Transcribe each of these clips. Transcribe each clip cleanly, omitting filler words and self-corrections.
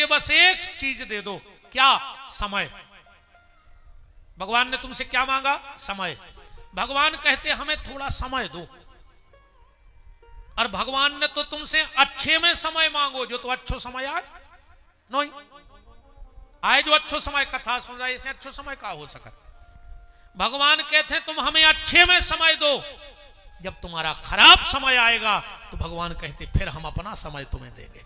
मुझे बस एक चीज दे दो। क्या? समय। भगवान ने तुमसे क्या मांगा? समय। भगवान कहते हमें थोड़ा समय दो। और भगवान ने तो तुमसे अच्छे में समय मांगो, जो तो अच्छो समय आए नहीं आए, जो अच्छो समय कथा सुन रहा है, इसे अच्छो समय का हो सकता। भगवान कहते हैं तुम हमें अच्छे में समय दो, जब तुम्हारा खराब समय आएगा तो भगवान कहते फिर हम अपना समय तुम्हें देंगे।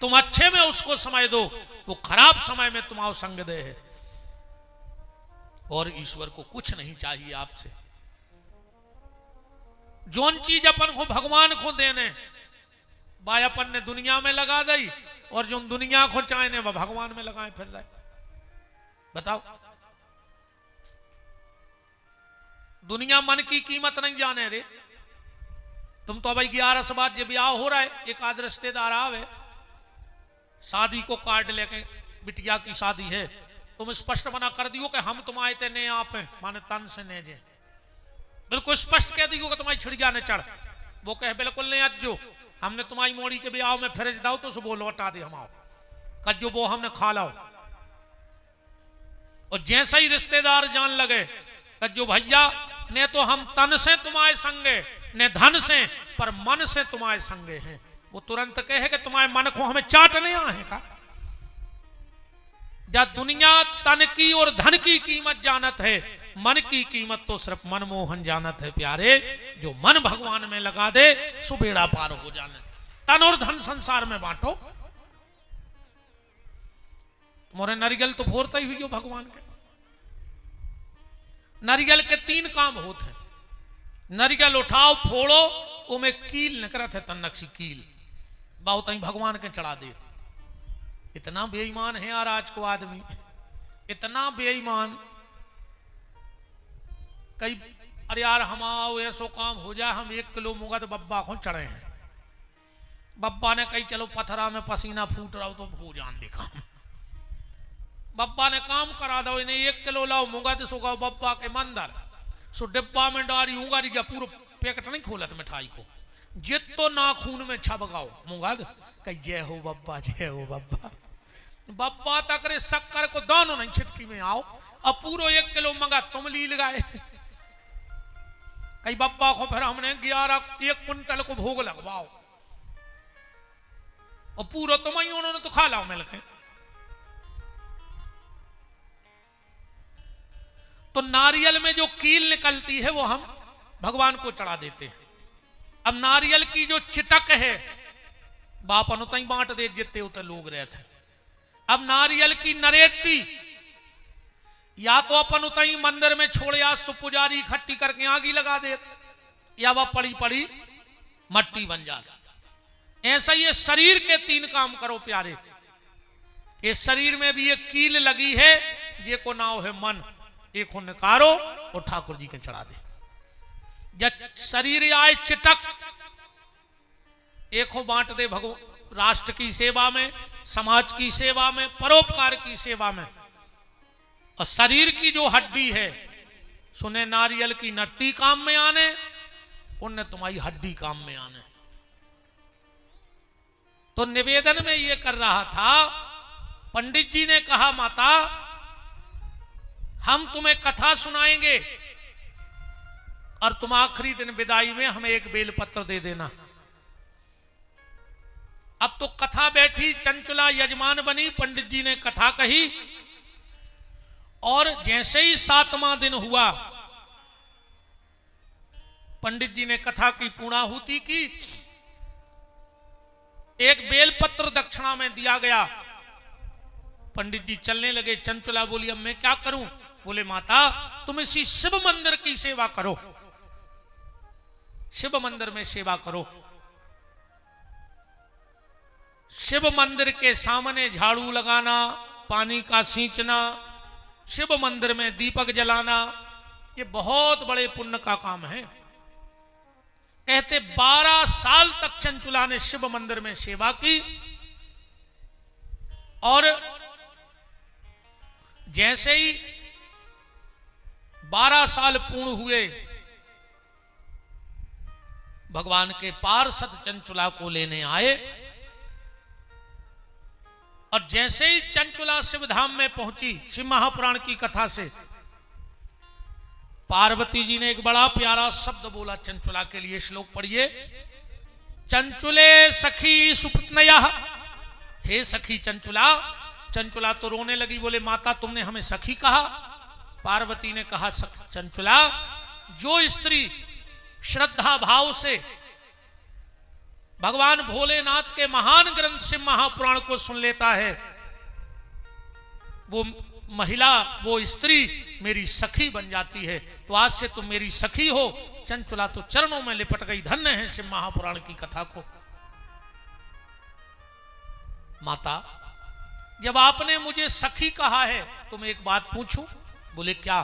तुम अच्छे में उसको समय दो, वो खराब समय में तुम्हारा संग दे है। और ईश्वर को कुछ नहीं चाहिए आपसे। जोन चीज अपन को भगवान को देने भाई अपन ने दुनिया में लगा दी, और जो दुनिया को चाहने वह भगवान में लगाए फिर रहे। बताओ, दुनिया मन की कीमत नहीं जाने रे। तुम तो भाई 11 से बाद जब ब्याह हो रहा है, एक आध रिश्तेदार आवे, शादी को कार्ड लेके, बिटिया की शादी है, तुम स्पष्ट मना कर दियो कि हम तुम आए थे ने आप हैं, माने तन से ने जे, बिल्कुल स्पष्ट कह दियो कि तुम्हारी छिड़िया ने चढ़। वो कहे बिल्कुल नहीं अज्जो, हमने तुम्हारी मोड़ी के ब्याह में फ्रिज दाओ तो सुबह लौटा दे हम कज्जो वो हमने खा लाओ। और जैसा ही रिश्तेदार जान लगे कज्जो भैया ने तो हम तन से तुम्हारे संगे, ने धन से, पर मन से तुम्हारे संगे हैं, वो तुरंत कहे कि तुम्हारे मन को हमें चाटने आए का। जब दुनिया तन की और धन की कीमत जानत है, मन की कीमत तो सिर्फ मनमोहन जानत है प्यारे। जो मन भगवान में लगा दे सो बेड़ा पार हो जाने। तन और धन संसार में बांटो। तुम्हारे नारियल तो फोड़ता ही हुई हो भगवान के। नारियल के 3 काम होते हैं। नारियल उठाओ, फोड़ो, उमें कील निकलत है, तन्नक्सी कील बहुत ही भगवान के चढ़ा दे। इतना बेईमान है यार आज को आदमी, इतना बेईमान। कई अरे यार हम आओ ऐसो काम हो जाए, हम 1 किलो मुगा तो बब्बा को चढ़े हैं। बब्बा ने कही चलो पथरा में पसीना फूट रहा हो तो हो जान दिखा। बब्बा ने काम करा दो, इन्हें 1 किलो लाओ मुगा तो सो गाओ बब्बा के मंदिर, सो डिब्बा में डारी उंगारी गया, पूरा पैकेट नहीं खोलत मिठाई को, जितो नाखून में छबगाओ मुगाद कही जय हो बब्बा, जय हो बब्बा। बब्बा तक रे शक्कर को दोनों नहीं छिटकी में आओ, अब पूरा 1 किलो मंगा तुम ली लगाए। कई बब्बा को फिर हमने 1 क्विंटल को भोग लगवाओ, और पूरा तुम ही उन्होंने तो खा लाओ मिलके। तो नारियल में जो कील निकलती है वो हम भगवान को चढ़ा देते हैं। अब नारियल की जो चिटक है बाप अनुतई बांट दे जितने उतने लोग रहते। अब नारियल की नरेटी या तो अपन उतई मंदिर में छोड़े, या सुपुजारी इकट्ठी करके आगी लगा दे, या वह पड़ी पड़ी मट्टी बन जाए। ऐसा ये शरीर के 3 काम करो प्यारे। इस शरीर में भी एक कील लगी है, जे को नाव है मन, एक हो निकारो और ठाकुर जी के चढ़ा दे। जब शरीर आए चिटक, एक हो बांट दे भगवान राष्ट्र की सेवा में, समाज की सेवा में, परोपकार की सेवा में। और शरीर की जो हड्डी है, सुने नारियल की नट्टी काम में आने, उनने तुम्हारी हड्डी काम में आने। तो निवेदन में ये कर रहा था, पंडित जी ने कहा माता हम तुम्हें कथा सुनाएंगे और तुम आखिरी दिन विदाई में हमें एक बेलपत्र दे देना। अब तो कथा बैठी, चंचुला यजमान बनी, पंडित जी ने कथा कही, और जैसे ही 7वां दिन हुआ पंडित जी ने कथा की पूर्णाहुति की, एक बेलपत्र दक्षिणा में दिया गया। पंडित जी चलने लगे। चंचुला बोली अब मैं क्या करूं? बोले माता तुम इसी शिव मंदिर की सेवा करो, शिव मंदिर में सेवा करो। शिव मंदिर के सामने झाड़ू लगाना, पानी का सींचना, शिव मंदिर में दीपक जलाना, ये बहुत बड़े पुण्य का काम है। कहते 12 साल तक चंचुला ने शिव मंदिर में सेवा की, और जैसे ही 12 साल पूर्ण हुए, भगवान के पार्षद चंचुला को लेने आए। और जैसे ही चंचुला शिवधाम में पहुंची, शिव महापुराण की कथा से पार्वती जी ने एक बड़ा प्यारा शब्द बोला चंचुला के लिए। श्लोक पढ़िए। चंचुले सखी सुपत्नया, हे सखी चंचुला। चंचुला तो रोने लगी, बोले माता तुमने हमें सखी कहा। पार्वती ने कहा चंचुला, जो स्त्री श्रद्धा भाव से भगवान भोलेनाथ के महान ग्रंथ शिव महापुराण को सुन लेता है, वो महिला, वो स्त्री मेरी सखी बन जाती है। तो आज से तुम मेरी सखी हो। चंचुला तो चरणों में लिपट गई। धन्य है शिव महापुराण की कथा को। माता, जब आपने मुझे सखी कहा है तो मैं एक बात पूछूं? बोले क्या?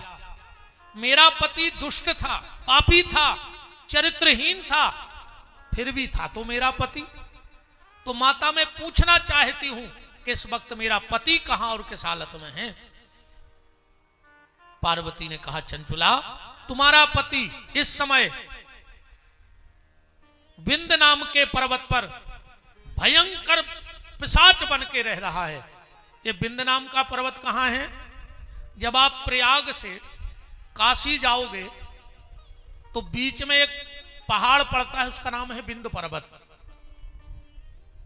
मेरा पति दुष्ट था, पापी था, चरित्रहीन था, फिर भी था तो मेरा पति। तो माता मैं पूछना चाहती हूं कि इस वक्त मेरा पति कहां और किस हालत में है? पार्वती ने कहा चंचुला, तुम्हारा पति इस समय विंध्य नाम के पर्वत पर भयंकर पिशाच बन के रह रहा है। ये विंध्य नाम का पर्वत कहां है? जब आप प्रयाग से काशी जाओगे तो बीच में एक पहाड़ पड़ता है, उसका नाम है विंध्य पर्वत।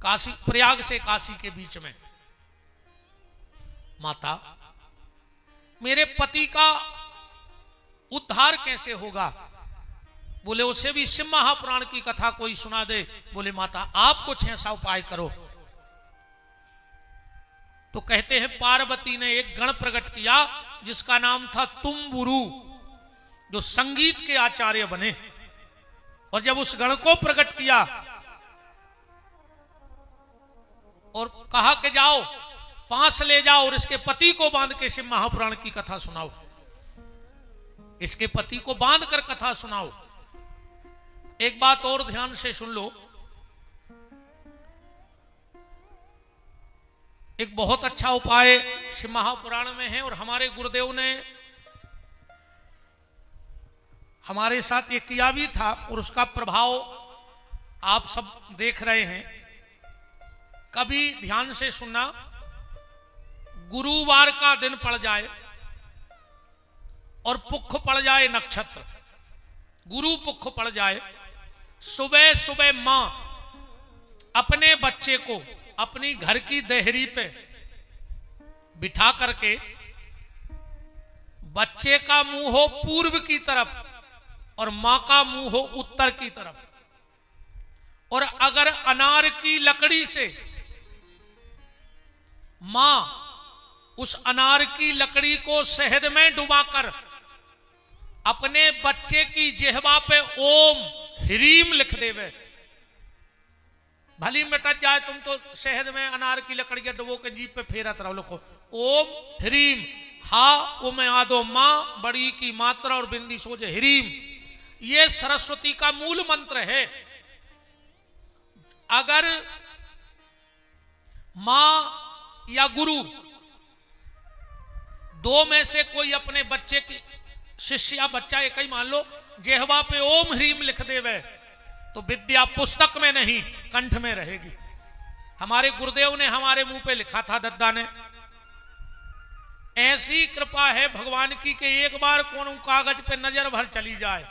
काशी, प्रयाग से काशी के बीच में। माता, मेरे पति का उद्धार कैसे होगा? बोले उसे भी शिव महापुराण की कथा कोई सुना दे। बोले माता आप कुछ ऐसा उपाय करो। तो कहते हैं पार्वती ने एक गण प्रकट किया जिसका नाम था तुम्बुरु, जो संगीत के आचार्य बने। और जब उस गण को प्रकट किया और कहा कि जाओ पास ले जाओ और इसके पति को बांध के शिव महापुराण की कथा सुनाओ, इसके पति को बांध कर कथा सुनाओ। एक बात और ध्यान से सुन लो, एक बहुत अच्छा उपाय शिव महापुराण में है और हमारे गुरुदेव ने हमारे साथ ये किया भी था और उसका प्रभाव आप सब देख रहे हैं। कभी ध्यान से सुनना, गुरुवार का दिन पड़ जाए और पुख पड़ जाए नक्षत्र, गुरु पुख पड़ जाए, सुबह सुबह मां अपने बच्चे को अपनी घर की देहरी पे बिठा करके बच्चे का मुंह हो पूर्व की तरफ और मां का मुंह हो उत्तर की तरफ, और अगर अनार की लकड़ी से मां उस अनार की लकड़ी को शहद में डुबाकर अपने बच्चे की जिह्वा पे ओम ह्रीम लिख देवे, भली मिटत जाए। तुम तो शहद में अनार की लकड़ी के डुबो के जीभ पे फेरत रहो, लिखो ओम ह्रीम, हा उम आदो मां, बड़ी की मात्रा और बिंदी सोजे ह्रीम। ये सरस्वती का मूल मंत्र है। अगर मां या गुरु दो में से कोई अपने बच्चे की, शिष्य या बच्चा एक ही मान लो, जेहवा पे ओम ह्रीम लिख देवे तो विद्या पुस्तक में नहीं कंठ में रहेगी। हमारे गुरुदेव ने हमारे मुंह पे लिखा था, दद्दा ने। ऐसी कृपा है भगवान की कि एक बार कौन कागज पे नजर भर चली जाए,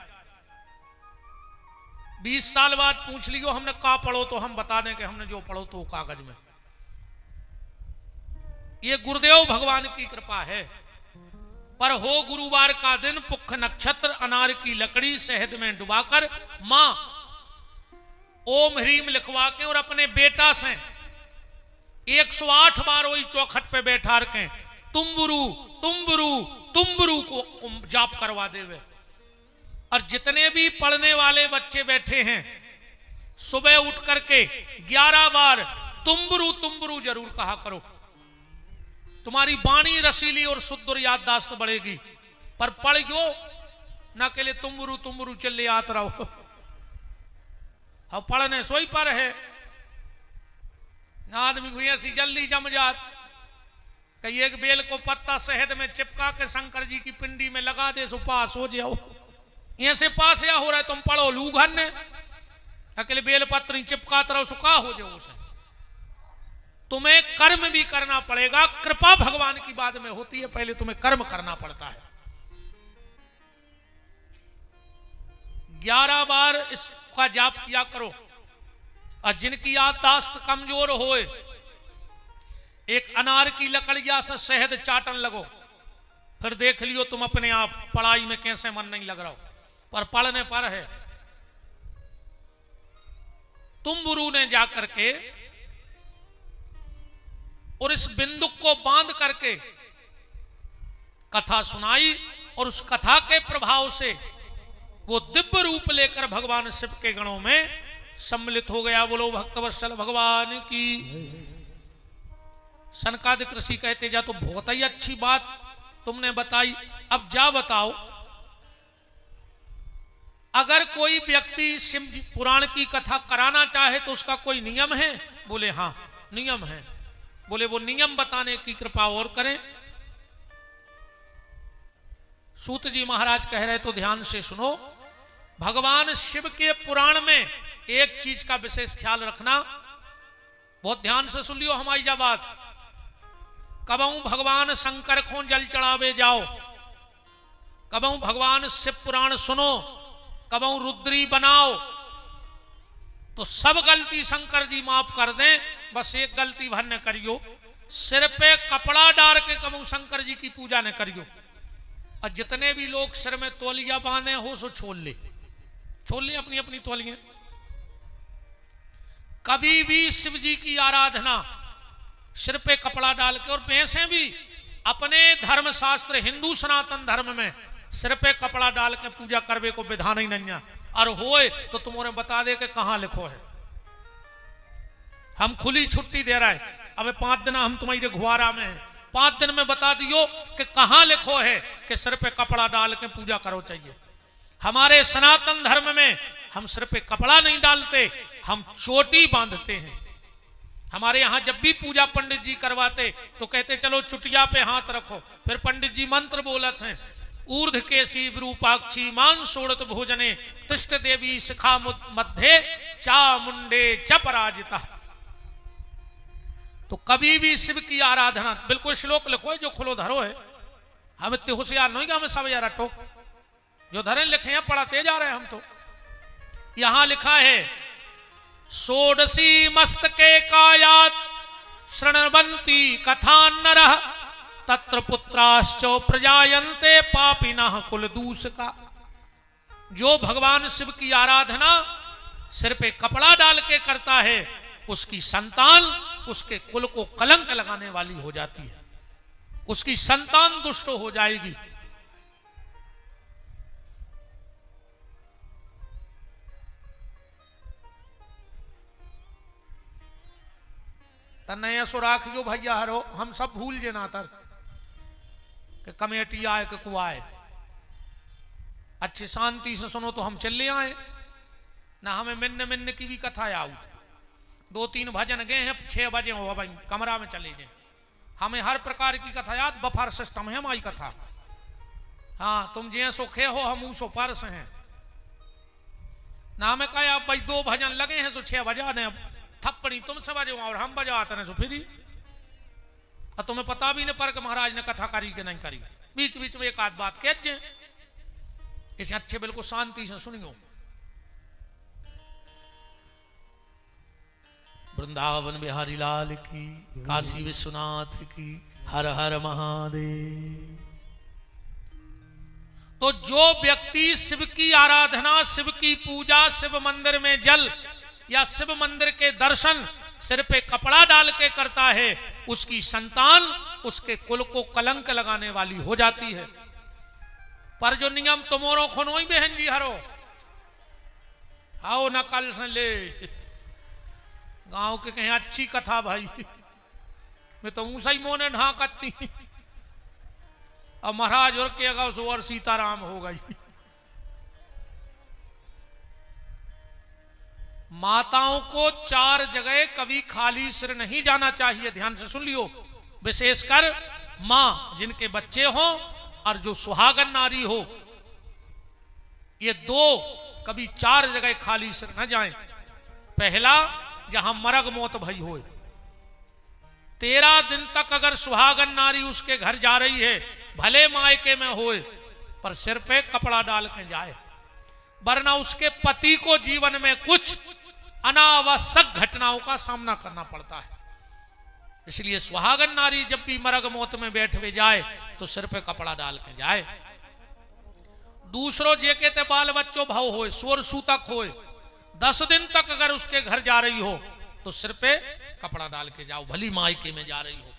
20 साल बाद पूछ लियो हमने कहा पढ़ो तो हम बता दें कि हमने जो पढ़ो तो कागज में। ये गुरुदेव भगवान की कृपा है। पर हो गुरुवार का दिन, पुख नक्षत्र, अनार की लकड़ी शहद में डुबाकर मां ओम ह्रीम लिखवा के और अपने बेटा से 108 बार वही चौखट पे बैठा रखें तुम्बुरु तुम्बुरु तुम्बुरु को जाप करवा देवे। और जितने भी पढ़ने वाले बच्चे बैठे हैं सुबह उठ करके 11 बार तुम्बुरु तुम्बुरु जरूर कहा करो। तुम्हारी वाणी रसीली और शुद्ध और याददाश्त बढ़ेगी। पर पढ़ियो ना के लिए तुम्बुरु तुम्बुरु चले आत रहो। अब पढ़ने सोई पर है ना, आदमी को ऐसी जल्दी जम जात कई एक बेल को पत्ता शहद में चिपका के शंकर जी की पिंडी में लगा दे सो पास हो जाओ। ऐसे पास या हो रहा है, तुम पढ़ो लूघन ने अकेले बेल पत्र चिपकात रहो सो का हो जाओ उसे। तुम्हें कर्म भी करना पड़ेगा। कृपा भगवान की बाद में होती है, पहले तुम्हें कर्म करना पड़ता है। 11 बार इसका जाप किया करो। और जिनकी याददाश्त कमजोर होए, एक अनार की लकड़िया से शहद चाटन लगो, फिर देख लियो तुम अपने आप पढ़ाई में कैसे मन नहीं लग रहा हो, पर पढ़ने पर है। तुम गुरु ने जाकर के और इस बिंदु को बांध करके कथा सुनाई, और उस कथा के प्रभाव से वो दिव्य रूप लेकर भगवान शिव के गणों में सम्मिलित हो गया। बोलो भक्तवत्सल भगवान की। सनकादिक ऋषि कहते जा, तो बहुत ही अच्छी बात तुमने बताई, अब जा बताओ, अगर कोई व्यक्ति शिव पुराण की कथा कराना चाहे तो उसका कोई नियम है? बोले हां नियम है। बोले वो नियम बताने की कृपा और करें। सूत जी महाराज कह रहे तो ध्यान से सुनो। भगवान शिव के पुराण में एक चीज का विशेष ख्याल रखना, बहुत ध्यान से सुन लियो हमारी जा बात। कबहू भगवान शंकर को जल चढ़ावे जाओ, कबहू भगवान शिव पुराण सुनो, कबहू रुद्री बनाओ, तो सब गलती शंकर जी माफ कर दें। बस एक गलती भर न करियो, सिर पे कपड़ा डाल के कबहू शंकर जी की पूजा न करियो। और जितने भी लोग सिर में तौलिया बांधे हो सो छोड़ ले अपनी अपनी तौलियां। कभी भी शिव जी की आराधना सिर पे कपड़ा डाल के, और वैसे भी अपने धर्म शास्त्र हिंदू सनातन धर्म में सिर पे कपड़ा डाल के पूजा करवे को विधान ही नहीं है। और होए तो तुम्हारे बता दे कि कहां लिखो है। हम खुली छुट्टी दे रहा है, अब 5 दिन हम तुम्हारी घुआरा में हैं, 5 दिन में बता दियो कि कहां लिखो है कि सिर पे कपड़ा डाल के पूजा करो चाहिए। हमारे सनातन धर्म में हम सिर पे कपड़ा नहीं डालते, हम चोटी बांधते हैं। हमारे यहां जब भी पूजा पंडित जी करवाते तो कहते चलो चुटिया पे हाथ रखो, फिर पंडित जी मंत्र बोलत हैं, ऊर्ध केसी विरूपाक्षी मान सोड़त भोजने तिष्ठ देवी शिखा मध्य चा मुंडे च पराजिता। तो कभी भी शिव की आराधना, बिल्कुल श्लोक लिखो है जो खुलो धरो है, हम इतने होशियार नहीं कि हमें सब यार रटो, जो धरे लिखे हैं पढ़ाते जा रहे हैं हम। तो यहां लिखा है षोडशी मस्तके कायात शृण्वन्ति कथा नरः तत्र पुत्राश्च प्रजायन्ते पापिनः कुलदूषका। जो भगवान शिव की आराधना सिर पे कपड़ा डाल के करता है, उसकी संतान उसके कुल को कलंक लगाने वाली हो जाती है, उसकी संतान दुष्ट हो जाएगी। तन्ने सो राखियो भैया हरो, हम सब भूल जे ना तर कि कमेटी आए कि कुआए। अच्छी शांति से सुनो तो हम चले आए ना, हमें मिन्न मिन्न की भी कथा आउट। 2-3 भजन गए हैं, 6 बजे हो भाई कमरा में चले गए। हमें हर प्रकार की कथा याद, बफर सिस्टम है हमारी कथा। हाँ तुम जे सो खे हो, हम सो परस हैं ना। हमें कहा भाई 2 भजन लगे हैं तो 6 बजा ने, थप्पड़ी तुमसे बजे और हम बजाते हैं सो फिर। और तुम्हें पता भी नहीं पर कि महाराज ने कथा करी कि नहीं करी। बीच बीच में एक आध बात कह जे, इसे अच्छे बिल्कुल शांति से सुनियो। वृंदावन बिहारी लाल की, काशी विश्वनाथ की, हर हर महादेव। तो जो व्यक्ति शिव की आराधना, शिव की पूजा, शिव मंदिर में जल या शिव मंदिर के दर्शन सिर पे कपड़ा डाल के करता है, उसकी संतान उसके कुल को कलंक लगाने वाली हो जाती है। पर जो नियम तुमोरो खनोई बहन जी हरो, आओ न कल से ले गांव के कहीं अच्छी कथा भाई, मैं तो ऊंसा ही मोने ढाकती। अब महाराज और के अगा और सीताराम हो गई। माताओं को 4 जगह कभी खाली सिर नहीं जाना चाहिए, ध्यान से सुन लियो। विशेषकर मां जिनके बच्चे हो और जो सुहागन नारी हो, ये 2 कभी 4 जगह खाली सिर न जाएं। पहला जहां मरग मौत भई हो, 13 दिन तक अगर सुहागन नारी उसके घर जा रही है, भले मायके में होए, पर सिर पे कपड़ा डाल के जाए, वरना उसके पति को जीवन में कुछ अनावश्यक घटनाओं का सामना करना पड़ता है। इसलिए सुहागन नारी जब भी मरग मौत में बैठे जाए तो सिर पे कपड़ा डाल के जाए। दूसरों जे कहते बाल बच्चों भाव होए, सोर सूतक होए, 10 दिन तक अगर उसके घर जा रही हो तो सिर पे कपड़ा डाल के जाओ, भली मायके में जा रही हो।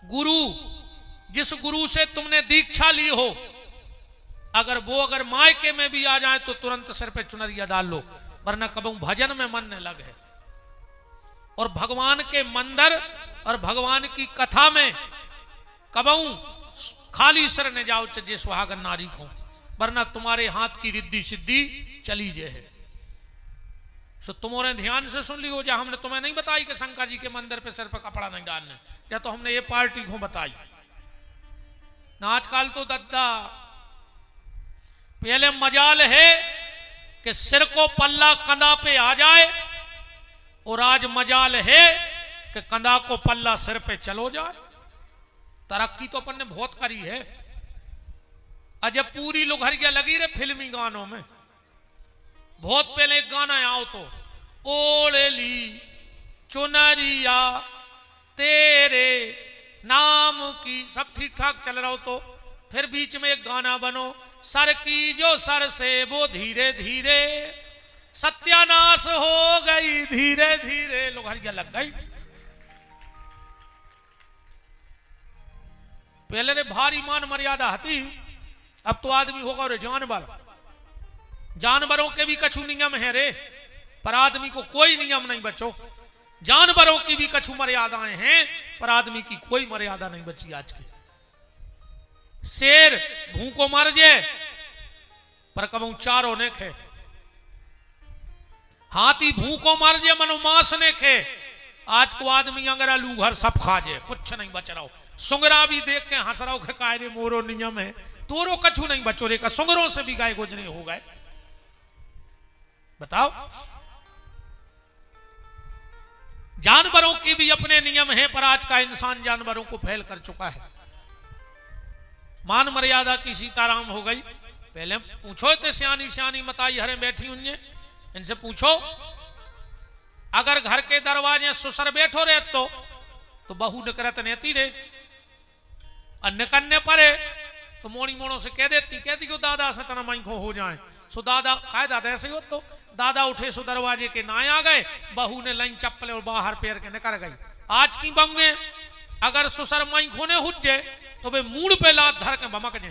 गुरु, जिस गुरु से तुमने दीक्षा ली हो, अगर मायके में भी आ जाए तो तुरंत सिर पे चुनरिया डाल लो, वरना कबू भजन में मन न लगे। और भगवान के मंदिर और भगवान की कथा में कबू खाली सिर न जाओ चजे सुहागन नारी को, वरना तुम्हारे हाथ की रिद्धि सिद्धि चली जे है। सो तुम्हारे ध्यान से सुन लियो, जा हमने तुम्हें नहीं बताई कि शंकर जी के मंदिर पे सिर पे कपड़ा नहीं डालने, या तो हमने ये पार्टी को बताई ना। आजकल तो दद्दा पहले मजाल है कि सिर को पल्ला कंधा पे आ जाए, और आज मजाल है कि कंधा को पल्ला सिर पे चलो जाए। तरक्की तो अपन ने बहुत करी है। अजब पूरी लुघरिया लगी रे फिल्मी गानों में। बहुत पहले एक गाना आओ तो, ओढ़ली चुनरिया तेरे नाम की, सब ठीक ठाक चल रहा हो तो फिर बीच में एक गाना बनो, सर की जो सर से वो धीरे धीरे सत्यानाश हो गई, धीरे धीरे लुघरिया लग गई। पहले रे भारी मान मर्यादा हती, अब तो आदमी होगा रे जानवर। जानवरों के भी कछु नियम है रे, पर आदमी को कोई नियम नहीं बचो। जानवरों की भी कछु मर्यादाएं हैं, पर आदमी की कोई मर्यादा नहीं बची आज की। शेर भूखो मर जाए पर कबू चारों ने खे, हाथी भूखो मर जाए मनो मांस ने खे। आज को आदमी अंगरा लूघर सब खा जाए, कुछ नहीं बच रहा हो। सुंगरा भी देख के हंस रहा हो, काय रे मोरो नियम है, तोरो कछु नहीं बचो रे का, सुंगरों से भी गाय गुजरे हो गए। बताओ, जानवरों की भी अपने नियम हैं, पर आज का इंसान जानवरों को फैल कर चुका है। मान मर्यादा की सीताराम हो गई। पहले पूछो थे सियानी सियानी मताई हरे बैठी हुई, इनसे पूछो, अगर घर के दरवाजे सुसर बैठो रहे तो बहू निकरत नेती रे, और निकलने परे तो मोड़ी मोड़ों से कहती क्यों दादा से तना माई को हो जाए। सो दादा काय दादा ऐसे हो, तो दादा उठे सो दरवाजे के ना आ गए, बहू ने लाइन चप्पल और बाहर पैर के निकल गई। आज की बंगे अगर सुसर माई खोने हुज्जे तो वे मूड पे लात धर के भमक जे,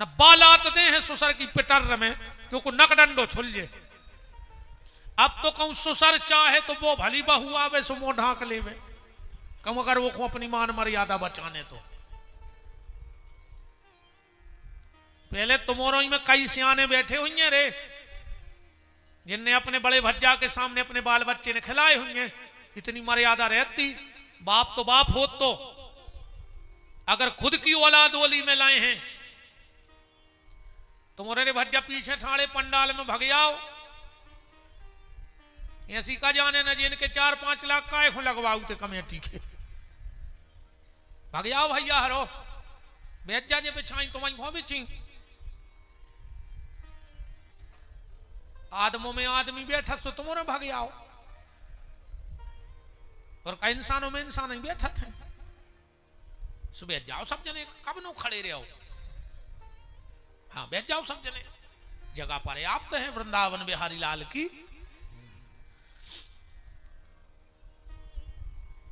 न बालात दे हैं सुसर की पिटर में, क्योंकि नकडंडो छुल जे। अब तो कहूं सुसर चाहे तो वो भली बहू आवे सो मुंह ढांक लेवे, कहूं अगर वो को अपनी मान मर्यादा बचाने तो। पहले तुम्हारों में कई सियाने बैठे हुई हैं रे, जिनने अपने बड़े भज्जा के सामने अपने बाल बच्चे ने खिलाए हुए। इतनी मर्यादा रहती, बाप तो बाप हो, तो अगर खुद की औलाद ओली में लाए हैं, तुम्हारे भज्जा पीछे ठाड़े पंडाल में भग जाओ, ऐसी का जाने न जिनके 4-5 लाख काय को लगवाऊ थे कमेटी के, भग जाओ भैया हरो, बैठ जा जे बिछाई तो वहीं बिछी। आदमों में आदमी बैठा सो तुम्हारे भग जाओ, और कई इंसानों में इंसान नहीं बैठा थे। सुबह जाओ सब जने, कब नो खड़े रहो, हाँ बैठ जाओ सब जने, जगह पर आप तो हैं वृंदावन बिहारी लाल की।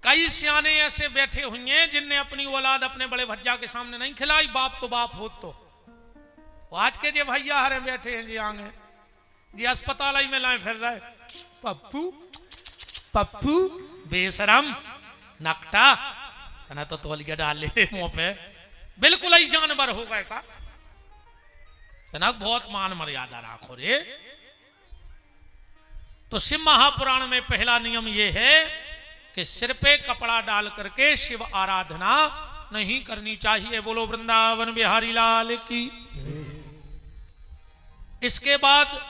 कई सियाने ऐसे बैठे हुए हैं जिनने अपनी औलाद अपने बड़े भज्जा के सामने नहीं खिलाई, बाप तो बाप हो तो। आज के जे भैया हरे बैठे हैं जी आगे जी अस्पताल में लाए फिर रहे, पप्पू पप्पू बेशरम नकटा, ना तो तौलिया डाल ले मुंह पे, बिल्कुल ही जानवर हो गए का। तनक बहुत मान मर्यादा राखो रे। तो शिव महापुराण में पहला नियम यह है कि सिर पे कपड़ा डाल करके शिव आराधना नहीं करनी चाहिए। बोलो वृंदावन बिहारी लाल की। इसके बाद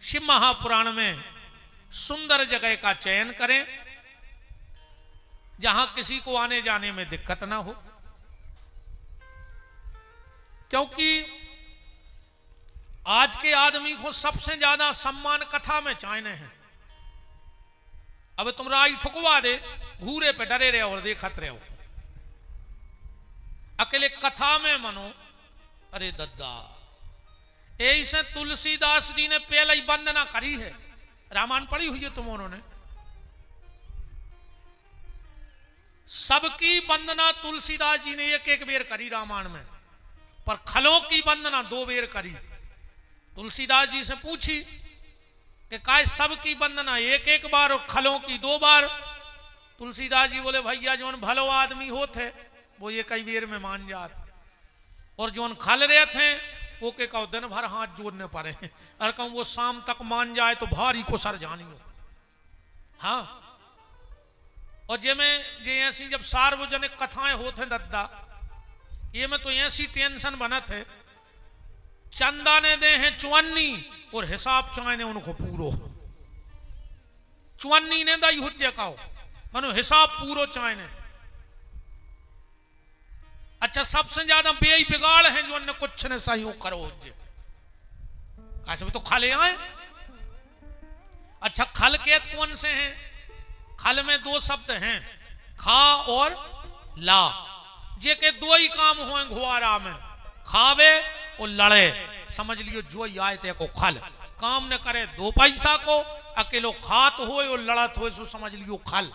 शिव महापुराण में सुंदर जगह का चयन करें जहां किसी को आने जाने में दिक्कत ना हो, क्योंकि आज के आदमी को सबसे ज्यादा सम्मान कथा में चाहने हैं। अब तुम राई ठुकवा दे, घूरे पे डरे रहे और देखत रहे हो, अकेले कथा में मनो। अरे दद्दा, ऐसे तुलसीदास जी ने पहले ही वंदना करी है, रामायण पढ़ी हुई है तुमों ने, सबकी वंदना तुलसीदास जी ने एक एक बेर करी रामायण में, पर खलों की वंदना 2 बेर करी। तुलसीदास जी से पूछी कि काय सबकी वंदना एक एक बार और खलों की 2 बार। तुलसीदास जी बोले भैया जोन भलो आदमी होते वो ये कई बेर में मान जात, और जोन खल रहे थे वो के कहो दिन भर हाथ जोड़ने पड़े, और कहूं वो शाम तक मान जाए तो भारी को सर जानियो। हाँ, और जे में जे ऐसी जब सार्वजनिक कथाएं होते दद्दा, ये में तो ऐसी टेंशन बना थे, चंदा ने दे हैं 54 और हिसाब चाहे उनको पूरो, 54 ने दाई हुज्जे का मनो हिसाब पूरो चाहे। अच्छा, सबसे ज्यादा बेई बिगाड़ है जो अन्य कुछ ने सही हो करो हुज्जे, कैसे तो खाले आए। अच्छा, खल के कौन से हैं? खल में 2 शब्द हैं, खा और ला, जे के 2 ही काम हुए घुआरा में, खावे और लड़े। समझ लियो जो ही आए थे को खल, काम न करे 2 पैसा को, अकेलो खात हो और लड़त हो, सो समझ लियो खल।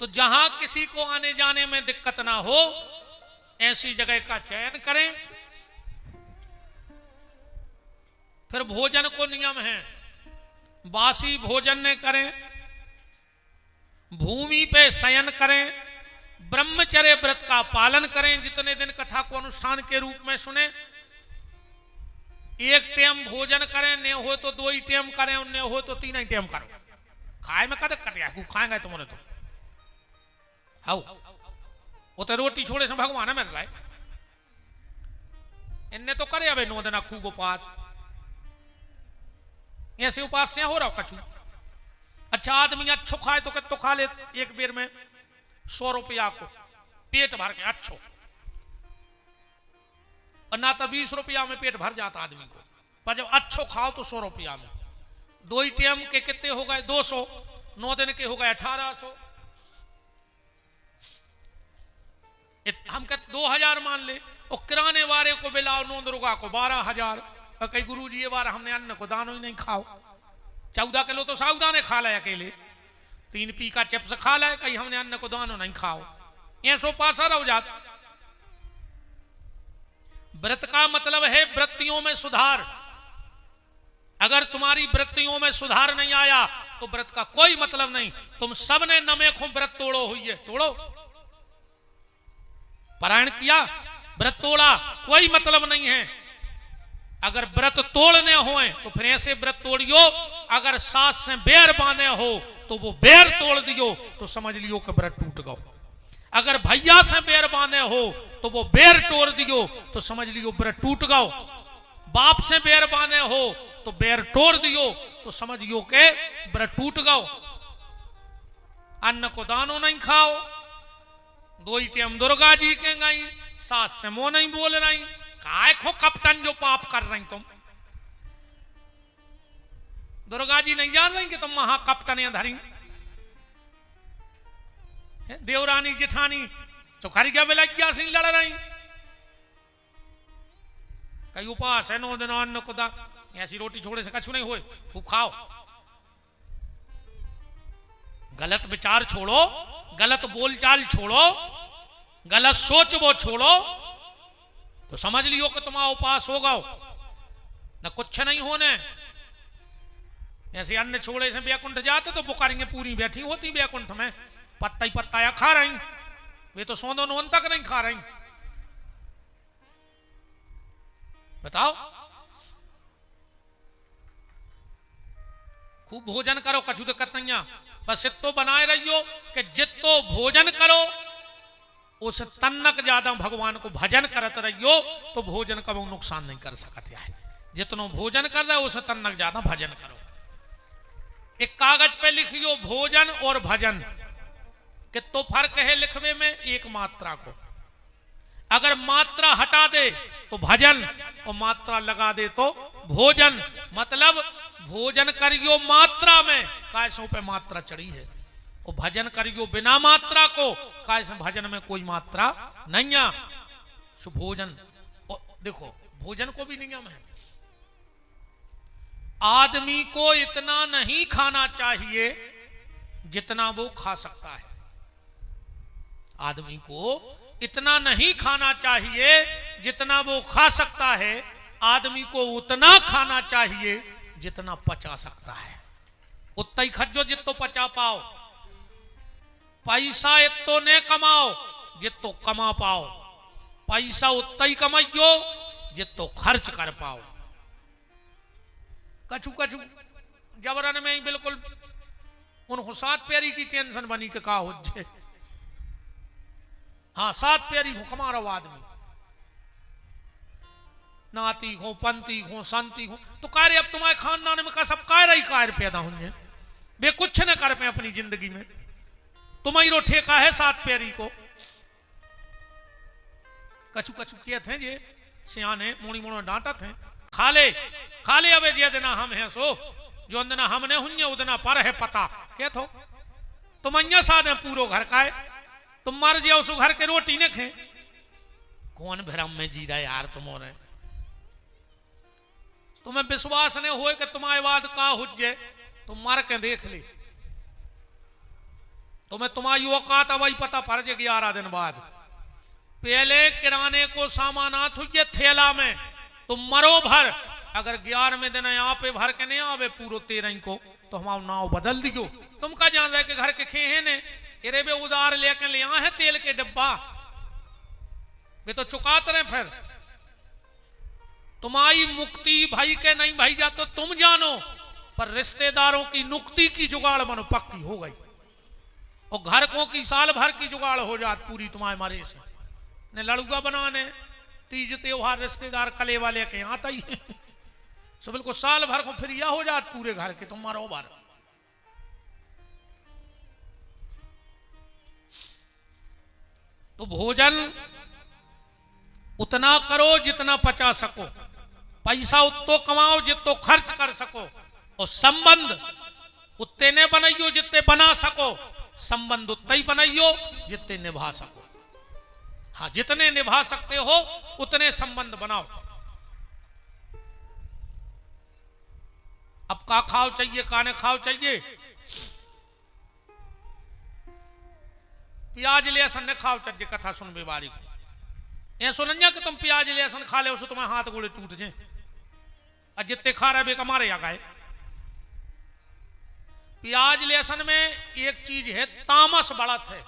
तो जहां किसी को आने जाने में दिक्कत ना हो ऐसी जगह का चयन करें। फिर भोजन को नियम है, बासी भोजन न करें, भूमि पे शयन करें, ब्रह्मचर्य व्रत का पालन करें। जितने दिन कथा को अनुष्ठान के रूप में सुने, 1 टाइम भोजन करें, न हो तो 2 ही टाइम करें, न हो तो 3 ही टाइम करो। खाए में कद कटिया खाएंगे तुमने तो हाउ, वो तो रोटी छोड़े से भगवान मिल रहा है, इनने तो करे अबे 9 दिन खूब उपास, ऐसे उपास से हो रहा कछु। अच्छा, आदमी अच्छो खाए तो कितो खा ले एक बेर में 100 रुपया को पेट भर के अच्छो, और ना तो 20 रुपया में पेट भर जाता आदमी को, पर जब अच्छो खाओ तो 100 रुपया में। 2 ही टाइम के कितने हो गए? 200, 9 दिन के हो गए 1800। हम कहते 2000 मान ले, और किराने वाले को बिलाओ 9 दुर्गा को 12,000। कई गुरु जी ये बार हमने अन्न को दानो ही नहीं खाओ, 14 किलो तो साबुदाने खा लाए अकेले, 3 पी का चिप्स खा लाए, कहीं हमने अन्न को दानो नहीं खाओ, ये सो पासा रह जाता। व्रत का मतलब है वृत्तियों में सुधार। अगर तुम्हारी वृत्तियों में सुधार नहीं आया तो व्रत का कोई मतलब नहीं। तुम सबने नमेखों व्रत तोड़ो हुई है, तोड़ो, पारायण किया, व्रत तोड़ा, कोई मतलब नहीं है। अगर व्रत तोड़ने होए तो फिर ऐसे व्रत तोड़ियो, अगर सास से बैर बांधे हो तो वो बैर तोड़ दियो तो समझ लियो कि व्रत टूट गयो। अगर भैया से बैर बांधे हो तो वो बैर तोड़ दियो तो समझ लियो व्रत टूट गयो। बाप से बैर बांधे हो तो बैर तोड़ दियो तो समझियो के व्रत टूट गयो। अन्न को दानो नहीं खाओ, 2 ही टाइम दुर्गा जी के गई, सास से मुंह नहीं बोल रही, काय खो कपटन जो पाप कर रही तुम। दुर्गा जी नहीं जान रही कि तुम महा कपटन या धरी। देवरानी जेठानी चौखारी क्या बेलैया से लड़ रही, कई उपास है 9 दिन अन्न को दा, ऐसी रोटी छोड़े से कछु नहीं होए, खूब खाओ। गलत विचार छोड़ो, गलत बोलचाल छोड़ो, गलत सोच वो छोड़ो, तो समझ लियो कि तुम्हारा उपास होगा न कुछ नहीं होने। ऐसे अन्न छोड़े से बैकुंठ जाते तो बुकारियां पूरी बैठी होती बैकुंठ में, पत्ता ही पत्ता या खा रही, वे तो सोंदो नोन तक नहीं खा रही। बताओ, खूब भोजन करो, कछु दिक्कत नहीं, बस इतो बनाए रहियो कि जितो भोजन करो उस तन्नक ज्यादा भगवान को भजन करत रहियो तो भोजन का वो नुकसान नहीं कर सकते है। जितनो भोजन कर रहे हो उसे तन्नक ज्यादा भजन करो। एक कागज पे लिखियो भोजन और भजन, कि तो फर्क है लिखवे में एक मात्रा को। अगर मात्रा हटा दे तो भजन और मात्रा लगा दे तो भोजन। मतलब भोजन करियो मात्रा में, कैसों पे मात्रा चढ़ी है, और भजन करियो बिना मात्रा को, कैसे भजन में कोई मात्रा नहीं है। सो भोजन, देखो भोजन को भी नियम है, आदमी को इतना नहीं खाना चाहिए जितना वो खा सकता है। आदमी को इतना नहीं खाना चाहिए जितना वो खा सकता है, आदमी को उतना खाना चाहिए जितना पचा सकता है। उतना ही खजो जितो पचा पाओ, पैसा इतो ने कमाओ जितो कमा पाओ, पैसा उतना ही कमाइयो जितो खर्च कर पाओ। कछु कछु जबरन में ही बिल्कुल उनको 7 पैरी की टेंशन बनी के का हो जे। हाँ 7 पैरी हो कमा रहा आदमी, नाती हो पंती हो संती हो, तो कार्य अब तुम्हारे खानदान में का सब कार्य ही कार्य पैदा होंगे, वे कुछ न कर पे अपनी जिंदगी में। तुम्हारी रो ठेका है 7 पैरी को। कछु कछु किए थे जे सियाने मोड़ी मोड़ो डांटा थे, खा ले अबे जे देना हम हैं सो, जो अंदना हमने हुन्ने उदना पर है पता क्या थो। तुम अन्य साधे पूरो घर का है, तुम मर जाओ उस घर के रोटी ने खे। कौन भ्रम में जी रहा यार तुम्हारे, तुम्हें विश्वास नहीं हो कि तुम्हारे बाद का हुज्जे, तुम मर के देख ली, तुम्हें तुम्हारी औकात वही पता पड़ जाए 11 दिन बाद। पहले किराने को सामान आत हुए थैला में, तुम मरो भर, अगर 11वें दिन यहाँ पे भर के नहीं आवे पूरो 13 को, तो हमारा नाव बदल दियो। तुम का जान रहे कि घर के खेहे ने इरे बे उधार लेके ले आए हैं तेल के डब्बा, वे तो चुकाते रहे। फिर तुम्हारी मुक्ति भाई के नहीं भाई जा तो तुम जानो, पर रिश्तेदारों की नुक्ति की जुगाड़ मनो पक्की हो गई, और घर को की साल भर की जुगाड़ हो जात पूरी तुम्हारे मारे से। ने लड़ुआ बनाने तीज त्योहार रिश्तेदार कले वाले के आता ही है, सो बिल्कुल साल भर को फिर यह हो जात पूरे घर के तुम मारो बार। तो भोजन उतना करो जितना पचा सको, पैसा उतो कमाओ जितो खर्च कर सको, और संबंध उतने ने बनाइयो जितने बना सको, संबंध उतना ही बनाइयो जितने निभा सको। हाँ जितने निभा सकते हो उतने संबंध बनाओ। अब का खाओ चाहिए काने खाओ चाहिए, प्याज लहसुन ने खाओ चाहिए। कथा सुन बीमारी को ए सुनंजा कि तुम प्याज लहसुन खा ले उससे तुम्हारे हाथ गोड़े टूट जाए, और जितने खा रहे बेका मारे या गाए। प्याज लहसुन में एक चीज है तामस बढ़त है,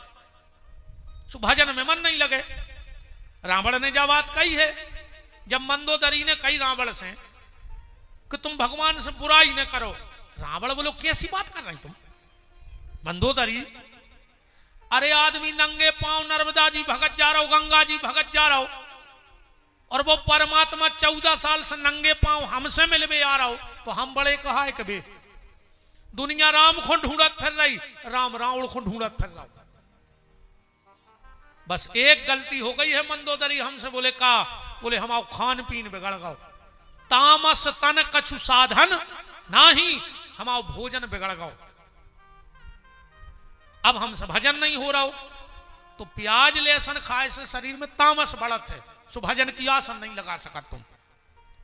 भजन में मन नहीं लगे। रावण ने जब बात कही है, जब मंदोदरी ने कही रावण से कि तुम भगवान से बुराई न करो, रावण बोलो कैसी बात कर रहे तुम मंदोदरी, अरे आदमी नंगे पांव नर्मदा जी भगत जा रहा हो, गंगा जी भगत जा रहा हो, और वो परमात्मा 14 साल से नंगे पांव हमसे मिलवे आ रहा हो, तो हम बड़े कहा है कभी दुनिया राम को ढूंढत फिर रही, राम रावण को ढूंढत फिर रहा। बस एक गलती हो गई है मंदोदरी हमसे, बोले का बोले हम खान पीन बिगड़ गओ, तामस तन कछु साधन नाही, हम भोजन बिगड़ गओ, अब हमसे भजन नहीं हो रहा हो। तो प्याज लहसुन खाए से शरीर में तामस बढ़त है, सो भजन की आसन नहीं लगा सका तुम,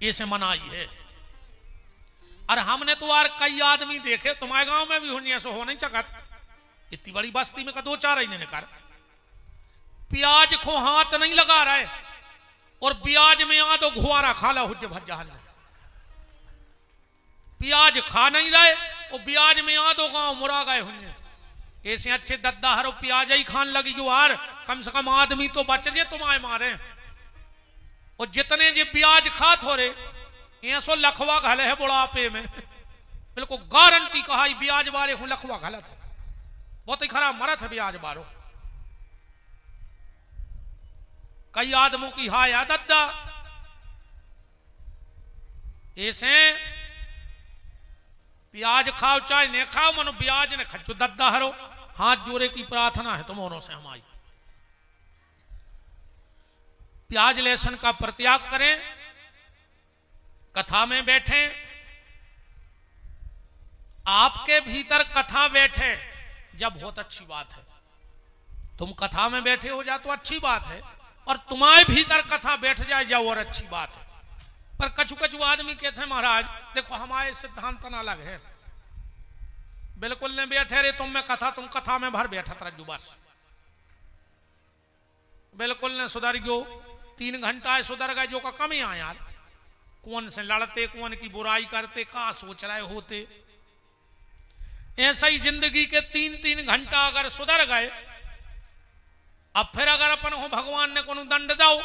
ऐसे मनाई है। और हमने तो यार कई आदमी देखे तुम्हारे गांव में भी होनी सो हो नहीं सकत, इतनी बड़ी बस्ती में का 2-4 ही ने कर, प्याज को हाथ नहीं लगा रहे, और प्याज में आ तो घुआरा खाला हुज्जे भज्जान, प्याज खा नहीं रहे और प्याज में आ तो गांव मुरा गए हुए। ऐसे अच्छे 10 प्याज ही खान लगी जो यार, कम से कम आदमी तो बच जे तुम्हारे मारे। और जितने जे प्याज खा थोड़े ऐसो लखवा घले है बुढ़ापे में, बिल्कुल गारंटी कहा ब्याज बारे हूं लखवा गलत है, बहुत ही खराब मरत है ब्याज बारो। कई आदमों की हाय दद्दा ऐसे प्याज खाओ चाहे नहीं खाओ, मनो ब्याज ने खच्चो दद्दा हरो, हाथ जोड़े की प्रार्थना है तुम्हारों से हमारी। प्याज लहसुन का परित्याग करें, कथा में बैठे, आपके भीतर कथा बैठे जब बहुत अच्छी बात है। तुम कथा में बैठे हो जा तो अच्छी बात है, और तुम्हारे भीतर कथा बैठ जाए जाओ और अच्छी बात है। पर कछु कछु आदमी कहते हैं महाराज देखो हमारे सिद्धांत अलग है, बिल्कुल नहीं बैठे रे तुम में कथा, तुम कथा में भर बैठा रज्जू बस, बिल्कुल नहीं सुधर गयो। 3 घंटा सुधर गए जो का कम ही आ यार, कौन से लड़ते कौन की बुराई करते, कहा सोच रहे होते। ऐसा ही जिंदगी के 3-3 घंटा अगर सुधर गए, अब फिर अगर अपन हो भगवान ने कोनो दंड दो,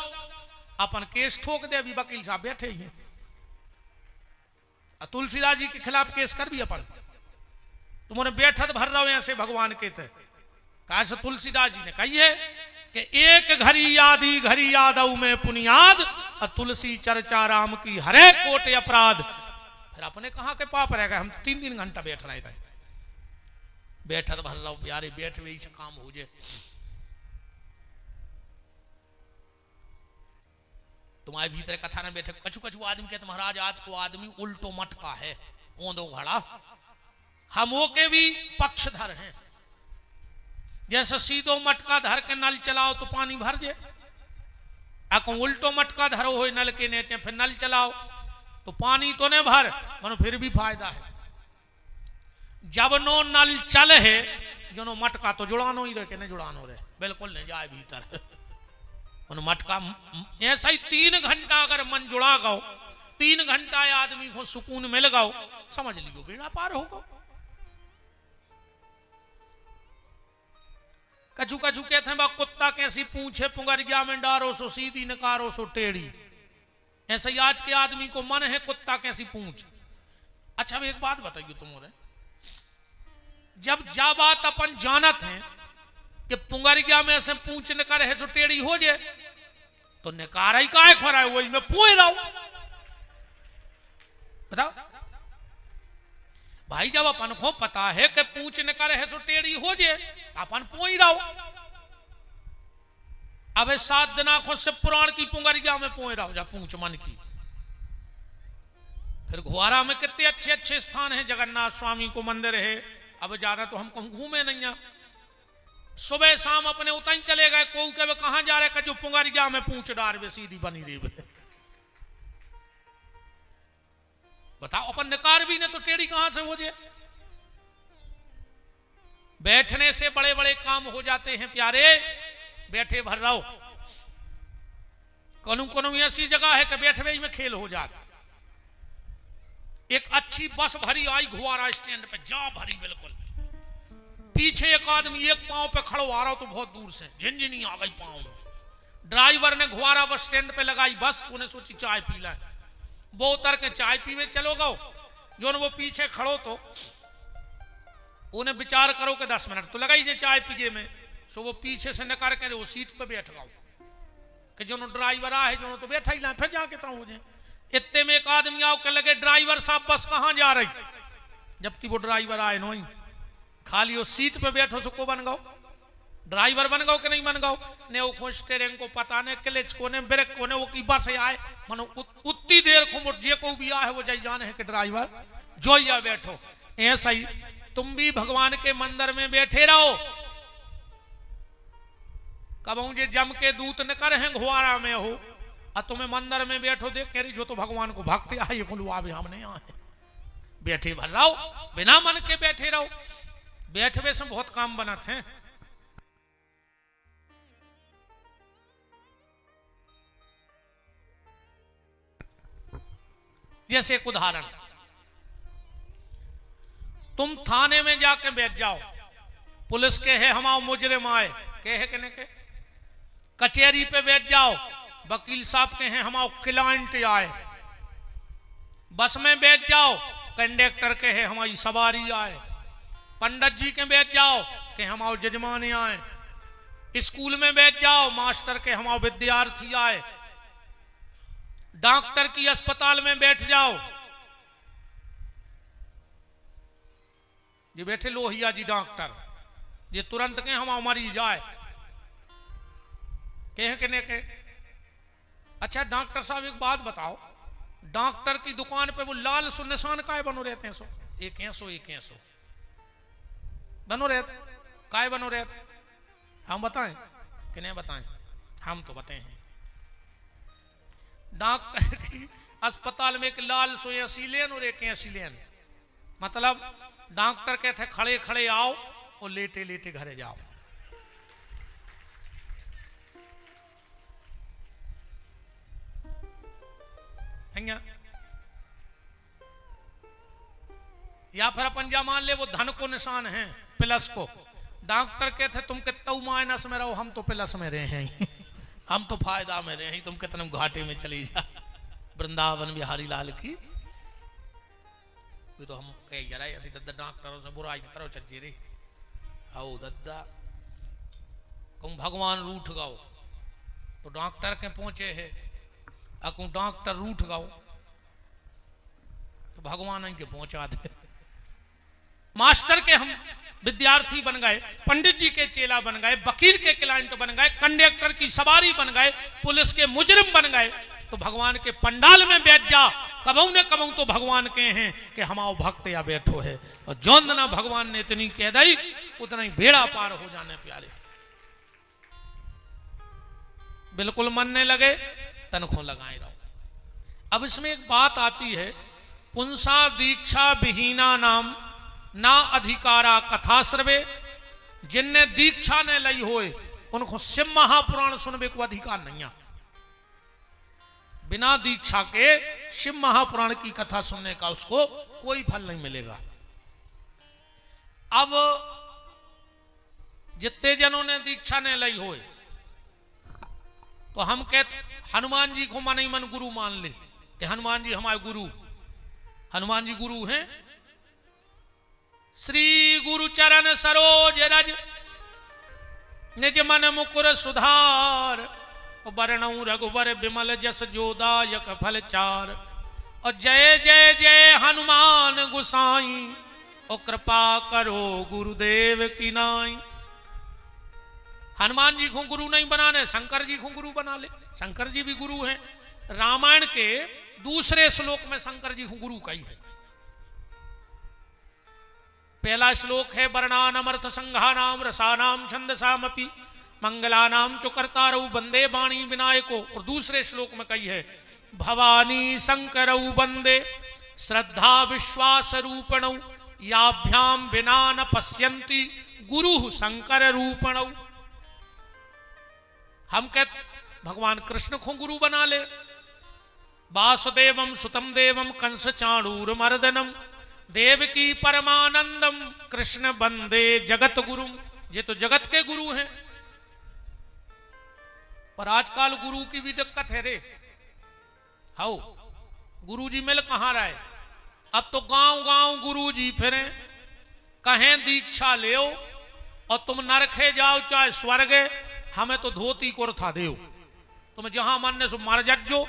अपन केस ठोक दे। अभी वकील साहब बैठे ही हैं, तुलसीदास जी के खिलाफ केस कर भी अपन, तुम्हारे बैठत भर रहो ऐसे भगवान के थे। कहा से तुलसीदास जी ने कही है कि एक घड़ी यादी घड़ी यादव में पुनियाद, और तुलसी चर्चा राम की हरे कोट अपराध। फिर अपने कहा के पाप रह गए, हम 3-3 घंटा बैठ रहे थे। बैठत भर रहो प्यारे, बैठ वही से काम हो जाए। तुम्हारे भीतर कथा न बैठे। कछु कछु आदमी कहते महाराज आज को आदमी उल्टो मटका है, ओंदो घड़ा। हम वो के भी पक्षधर हैं, जैसे सीधो मटका धर के नल चलाओ तो पानी भर जाए, अको उल्टो मटका धरो हो नल के नीचे फिर नल चलाओ तो पानी तो नहीं भर, मनो फिर भी फायदा है। जब नो नल चल है जो नो मटका तो जुड़ानो ही रहे कि नहीं जुड़ानो रहे, बिल्कुल नहीं जाए भीतर उन मटका। ऐसा ही 3 घंटा अगर मन जुड़ा गो, 3 घंटा आदमी को सुकून मिल गो, समझ लियो बेड़ा पार होगा। कछु कछु कहते हैं कुत्ता कैसी पूछे पुंगरिया में डारो सो सीधी नकारो सो टेढ़ी। ऐसे ही आज के आदमी को मन है कुत्ता कैसी पूछ। अच्छा अब एक बात बताइए तुम्हारे, जब जा बात अपन जानत हैं कि पुंगरिया में ऐसे पूछ नकार है सो टेढ़ी हो जाए, तो नकार ही काहे खरा है, वही में पोए रहो। बताओ भाई, जब अपन को पता है कि पूछ नकार है सो टेढ़ी हो जाए, अपन पोई रहो। अब 7 दिना को से पुराण की पुंगरिया में पोए रहो जा पूछ मन की। फिर घुआरा में कितने अच्छे अच्छे स्थान हैं, जगन्नाथ स्वामी को मंदिर है। अब ज्यादा तो हम कहीं घूमे नहीं है, सुबह शाम अपने उतन चले गए, को के कहां जा रहे, जो पुंगरिया में पूछ डार वे सीधी बनी रही। बताओ अपन निकार भी ने तो टेढ़ी कहां से हो जाए। बैठने से बड़े बड़े काम हो जाते हैं प्यारे, बैठे भर रहो। कोनो ऐसी जगह है कि बैठवे में खेल हो जाता। एक अच्छी बस भरी आई घुआरा स्टैंड पे, जा भरी बिल्कुल, पीछे एक आदमी एक पांव पे खड़ो आ रहा हो तो बहुत दूर से झिनझिनी आ गई पांव में। ड्राइवर ने घुआरा बस स्टैंड पे लगाई बस, उन्हें सोची चाय पी लाए, वो उतर के चाय पीवे चलो गो। जो वो पीछे खड़ो तो उन्हें विचार करो कि 10 मिनट तो लगाई चाय पीए में, सो वो पीछे से नकार के वो सीट पे बैठ गओ कि जो ड्राइवर आए जो तो बैठा ही ना, फिर जाके हो जाए। इतने में एक आदमी आओ के लगे ड्राइवर साहब बस कहां जा रही, जबकि वो ड्राइवर आए नहीं, खाली वो सीट पे बैठो सो को बन गओ, ड्राइवर बन गओ कि नहीं बन गओ ने। वो स्टीयरिंग को पता ने, क्लच को ने, ब्रेक को ने, वो की बस आए मनो उतनी देर को जे को भी आए वो जाई जाने है कि ड्राइवर जो या बैठो। ऐसा ही तुम भी भगवान के मंदिर में बैठे रहो। कब जे जम के दूत न कर हैं घुआरा में हो, और तुम्हें मंदिर में बैठो देख कह रही जो तो भगवान को भक्ति आए खुलवा भी हमने आए। बैठे भर रहो, बिना मन के बैठे रहो। बैठवे से बहुत काम बनाते हैं। जैसे एक उदाहरण, तुम थाने में जाके बैठ जाओ, पुलिस के है हमारे मुजरिम आए के है कि नहीं के, कचहरी पे बैठ जाओ, वकील साहब के हैं हमारे क्लाइंट आए, बस में बैठ जाओ, कंडक्टर के है हमारी सवारी आए, पंडित जी के बैठ जाओ के हमारे जजमान आए, स्कूल में बैठ जाओ मास्टर के हमारे विद्यार्थी आए, डॉक्टर की अस्पताल में बैठ जाओ जी बैठे लोहिया जी डॉक्टर, ये तुरंत के हम मरी जाए कह के ने के। अच्छा डॉक्टर साहब एक बात बताओ, डॉक्टर की दुकान पे वो लाल सो निशान काय बनो रहते हैं? सो एक बनो रहते काय बनो रहते? हम बताएं कि नहीं बताएं? हम तो बताए हैं। डॉक्टर की अस्पताल में एक लाल सो ऐसी लेन और एक ऐसी लेन, मतलब डॉक्टर कहते खड़े खड़े आओ और लेटे लेटे घरे जाओ। या फिर अपन जा मान ले वो धन को निशान है प्लस को, डॉक्टर कहते तुम कितना माइनस में रहो, हम तो प्लस में रहे हैं हम तो फायदा में रहे हैं, तुम कितने घाटे में चली जा। वृंदावन बिहारी लाल की तो हम कह जरा ऐसी दद्दा डॉक्टरों से बुराई करो चज्जी रे आओ दद्दा कहूँ भगवान रूठ गाओ तो डॉक्टर के पहुंचे है, अकू डॉक्टर रूठ गाओ तो भगवान इनके पहुंचा दे। मास्टर के हम विद्यार्थी बन गए, पंडित जी के चेला बन गए, वकील के क्लाइंट बन गए, कंडक्टर की सवारी बन गए, पुलिस के मुजरिम बन गए, तो भगवान के पंडाल में बैठ जा कबऊ ने कबऊ तो भगवान के हैं कि हमाओ भक्त या बैठो है। और जौन ना भगवान ने इतनी कह दी उतना ही बेड़ा पार हो जाने प्यारे। बिल्कुल मनने लगे तनखों लगाए रहो। अब इसमें एक बात आती है, पुंसा दीक्षा विहीना नाम ना अधिकारा कथा श्रवे, जिनने दीक्षा ने लई होए उनको शिव महापुराण सुनने को अधिकार नहीं है। बिना दीक्षा के शिव महापुराण की कथा सुनने का उसको कोई फल नहीं मिलेगा। अब जितने जनों ने दीक्षा ने लई होए तो हम कहते हनुमान जी को मन ही मन गुरु मान ले कि हनुमान जी हमारे गुरु, हनुमान जी गुरु हैं। श्री गुरु चरण सरोज रज निज मन मुकुर सुधार, वरणऊ रघुवर विमल जस जोदायक फल चार। और जय जय जय हनुमान गुसाई, और कृपा करो गुरुदेव की नाई। हनुमान जी को गुरु नहीं बनाने, शंकर जी को गुरु बना ले। शंकर जी भी गुरु हैं। रामायण के दूसरे श्लोक में शंकर जी को गुरु कही है। पहला श्लोक है वर्णानमर्थ संघानाम रसानाम छंदसामपि मंगलानाम चुकर्तारऊ वंदे वाणी विनायको। और दूसरे श्लोक में कही है भवानी शंकरऊ वंदे श्रद्धा विश्वास रूपणौ, याभ्याम विना न पश्यन्ति गुरु शंकर रूपणौ। हम कहते भगवान कृष्ण को गुरु बना ले। वासुदेवम सुतम देवम कंस चाणूर मर्दनम, देवकी परमानंदम कृष्ण वंदे जगत गुरु। ये तो जगत के गुरु हैं। पर आजकल गुरु की भी दिक्कत है रे। हाउ गुरु जी मिल कहां रहा है? अब तो गांव गांव गुरु जी फिरे, कहें दीक्षा ले और तुम नरखे जाओ चाहे स्वर्ग, हमें तो धोती कुर्ता दो। तुम जहां मन ने सो मर जज्जो,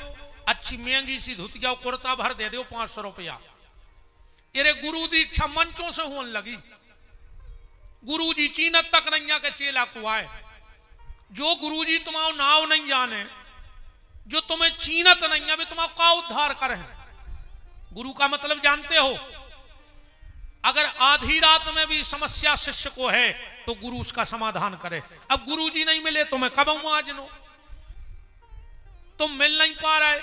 अच्छी महंगी सी धोतिया कुर्ता भर दे दो 500 रुपया। ये गुरु दीक्षा मंचों से होने लगी। गुरु जी चीनत तक नैया के चेला को आए। जो गुरु जी तुम्हारा नाव नहीं जाने, जो तुम्हें चीनत नहीं है, वे तुम्हारा का उद्धार करें। गुरु का मतलब जानते हो? अगर आधी रात में भी समस्या शिष्य को है तो गुरु उसका समाधान करे। अब गुरु जी नहीं मिले तुम्हें कब आज नो, तुम मिल नहीं पा रहे,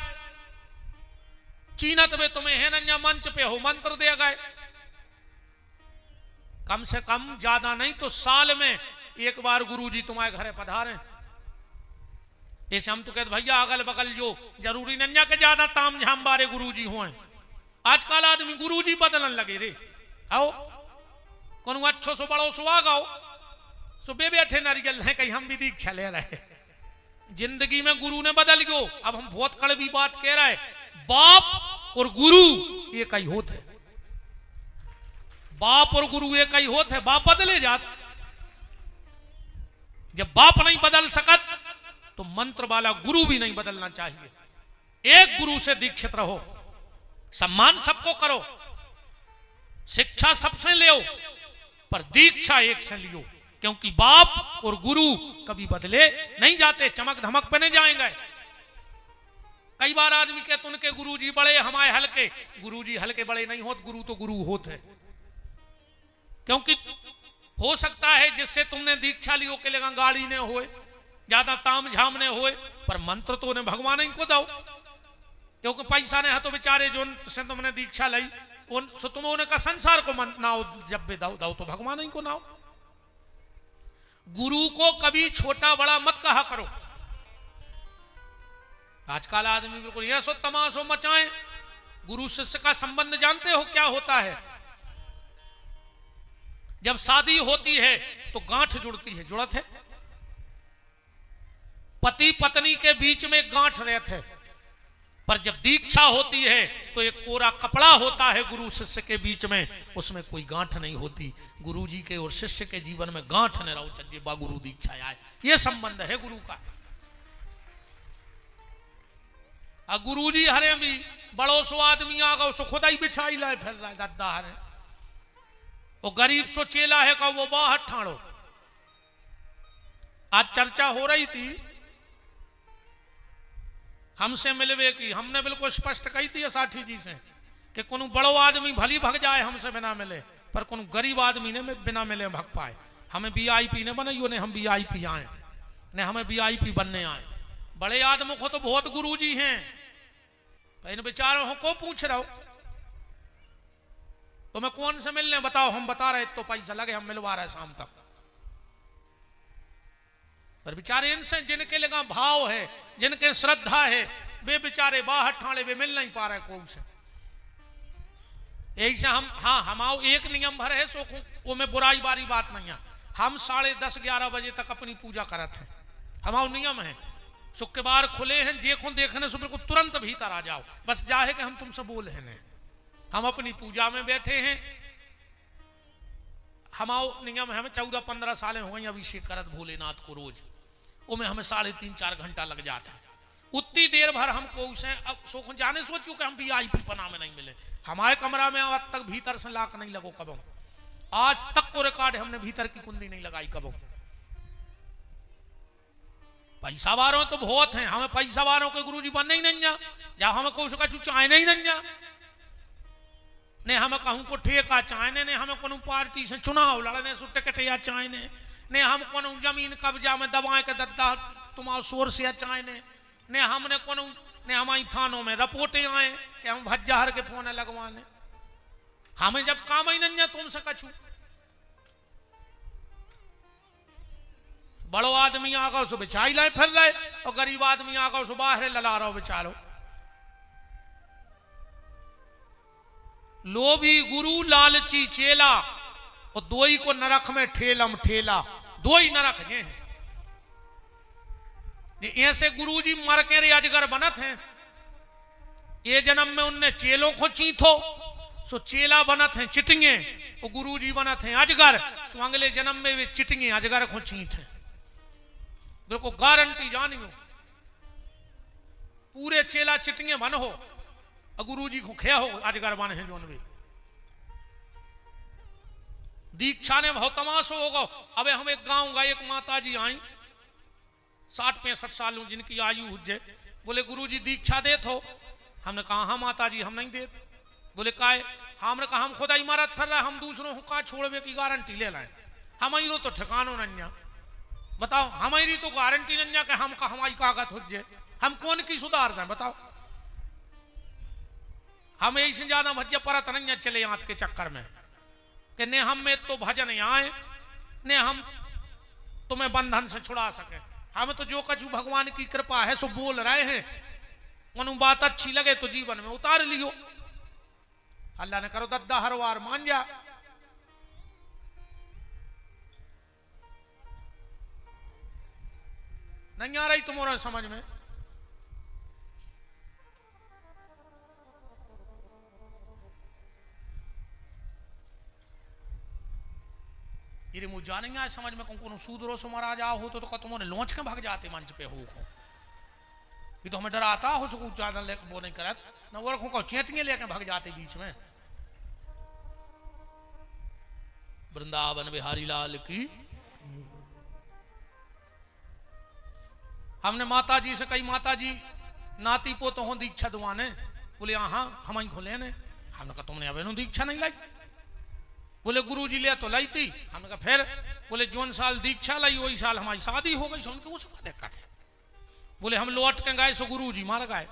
चीनत में तुम्हें है नन्या मंच पे हो, मंत्र दे गए। कम से कम ज्यादा नहीं तो साल में एक बार गुरुजी तुम्हारे घरे पधारे। ऐसे हम तो कहते भैया अगल बगल जो जरूरी नन्या के ज्यादा ताम झाम बारे गुरुजी हुए। आजकल आदमी गुरुजी बदलन लगे रे। आओ कौन अच्छो सो बड़ो सो आ गाओ सो बे बैठे नारियल है कहीं हम भी दीक्षा ले रहे। जिंदगी में गुरु ने बदल गयो। अब हम बहुत कड़वी बात कह रहे, बाप और गुरु एक ही होते। बाप और गुरु एक ही होते। बाप बदले जात, जब बाप नहीं बदल सकत तो मंत्र वाला गुरु भी नहीं बदलना चाहिए। एक गुरु से दीक्षित रहो, सम्मान सबको करो, शिक्षा सबसे ले, पर दीक्षा एक से लियो, क्योंकि बाप और गुरु कभी बदले नहीं जाते, चमक धमक पे नहीं जाएंगे। कई बार आदमी कहते उनके गुरुजी बड़े हमारे हल्के, गुरुजी हल्के बड़े नहीं होते, गुरु तो गुरु होते। क्योंकि हो सकता है जिससे तुमने दीक्षा लियो के लगा गाड़ी ने होए, ज्यादा ताम झाम ने होए, पर मंत्र तो उन्हें भगवान ही को दो, क्योंकि पैसा ने है तो बेचारे जो से तुमने दीक्षा ली उन तुम उन्हें संसार को नाओ, जब भी दाओ तो भगवान ही को नाओ। गुरु को कभी छोटा बड़ा मत कहा करो। आजकल आदमी बिल्कुल यह सो तमाशो मचाए। गुरु शिष्य का संबंध जानते हो क्या होता है? जब शादी होती है तो गांठ जुड़ती है, जुड़त है। पति पत्नी के बीच में गांठ रहते है, पर जब दीक्षा होती है तो एक कोरा कपड़ा होता है गुरु शिष्य के बीच में, उसमें कोई गांठ नहीं होती। गुरु जी के और शिष्य के जीवन में गांठ न रहो चज्जे बा गुरु दीक्षा आए, ये संबंध है गुरु का। गुरु जी हरे भी बड़ो सो आदमी आ गो सो खुदा ही बिछाई लाए फिर रहा है गद्दा हरे, वो गरीब सो चेला है का वो बाहर ठाड़ो। आज चर्चा हो रही थी हमसे मिलवे की, हमने बिल्कुल स्पष्ट कही थी साथी जी से कि कोनो बड़ो आदमी भली भग जाए हमसे बिना मिले, पर कोनो गरीब आदमी ने बिना मिले भग पाए। हमें वीआईपी ने बनाइयो ने हम वीआईपी आए ने, हमें वीआईपी बनने आए। बड़े आदमों को तो बहुत गुरुजी हैं, तो इन बेचारों को पूछ रहा हो तो मैं कौन से मिलने बताओ, हम बता रहे तो पैसा लगे हम मिलवा रहे शाम तक। पर बेचारे इनसे जिनके लगा भाव है, जिनके श्रद्धा है, वे बेचारे बाहर ठाणे वे मिल नहीं पा रहे को से। ऐसा हम हाँ हमाओ एक नियम भर है, सो वो में बुराई बारी बात नहीं है। हम 10:30-11 बजे तक अपनी पूजा करते हैं, हमारा नियम है। शुक्रवार खुले हैं, जे को देखने से बिल्कुल तुरंत भीतर आ जाओ, बस जाहे कि हम तुमसे बोल है ने। हम अपनी पूजा में बैठे हैं, हमारा नियम है। हमें 14-15 साल हो गई अभिषेक करत भोलेनाथ को रोज, उमें हमें 3.5-4 घंटा लग जाता है। उतनी देर भर हमको उसे अब जाने सोचो कि हम वीआईपी पना में नहीं मिले। हमारे कमरा में आज तक भीतर से लाक नहीं लगो कबो, आज तक को रिकॉर्ड हमने भीतर की कुंडी नहीं लगाई कबो। पैसा वालों तो बहुत हैं, हमें पैसा वालों के गुरुजी बनने ही नहीं जा, या हमें को चाहे नहीं नहीं जा ने, हमें कहूं को ठेका चाहने ने, हमें कोनो पार्टी से चुनाव लड़ने से टिकट या चाहने ने, हम कोनो जमीन कब्जा में दबाए के दद्दा तुम्हारा शोर से चाहने ने, हमने कोनो ने हमारी थानों में रपोटे आए कि हम भज्जाहर के फोन लगवाने। हमें जब काम ही नहीं तुमसे कछू। बड़ो आदमी आ गो सो बिछाई लाए फिर रहे, और गरीब आदमी आ गो सो बाहर लला रहो बेचारो। लोभी गुरु लालची चेला, और दोई को नरक में ठेलम ठेला, दो ही नरक जे हैं। ऐसे गुरुजी मर के रे अजगर बनत हैं। ये जन्म में उनने चेलों को चीथो सो चेला बनत हैं चिटिंगे, और गुरुजी बनत हैं अजगर, सो अगले जन्म में वे चिटिंगे अजगर को चीथ हैं। देखो गारंटी जानियो, पूरे चेला चिटिंगे बन हो, और गुरुजी को खे हो अजगर बन है जोन भी। दीक्षा ने बहुत तमाशो होगा। अबे हम एक गांव गए, एक माता जी आई 60-65 साल जिनकी आयु हुज्जे, बोले गुरुजी दीक्षा दे थो। हमने कहा हाँ माता जी हम नहीं दे। बोले काहे? हमने कहा हम खुदा इमारत फिर रहे, हम दूसरों को का छोड़वे की गारंटी ले लाए। हमारी तो ठिकानो नन्या, बताओ हमारी तो गारंटी नन्या कि हम का हमारी कागज हुज्जे, हम कौन की सुधार दें बताओ। हम ऐसे ज्यादा भज्य परत नहीं चले यहाँ के चक्कर में कि ने हम में तो भजन आए ने हम तुम्हें बंधन से छुड़ा सके। हमें तो जो कछु भगवान की कृपा है सो बोल रहे हैं, उन बात अच्छी लगे तो जीवन में उतार लियो। अल्लाह ने करो दद्दा हर वार मान जा। नहीं आ रही तुम्हारा समझ में? ये मुझे जानेंगे आज समझ में कौन सूदरो से मारा जा हो तो तुमने लॉन्च के भाग जाते मंच पे हो ये तो हमें डराता हो सको ज्यादा वो नहीं करत ना, वो रखो चेटियां लेके भाग जाते बीच में। वृंदावन बिहारी लाल की। हमने माता जी से कही, माता जी नाती पोतो हो दीक्षा दुआने। बोले हाँ हम ही खोले ने। हमने कहा तुमने अब दीक्षा नहीं लाई? बोले गुरु जी ले तो लाई थी। हमने कहा फिर? बोले जोन साल दीक्षा लाई वही साल हमारी शादी हो गई। उनके उसका दिक्कत है। बोले हम लौट के गए सो गुरु जी मार गए।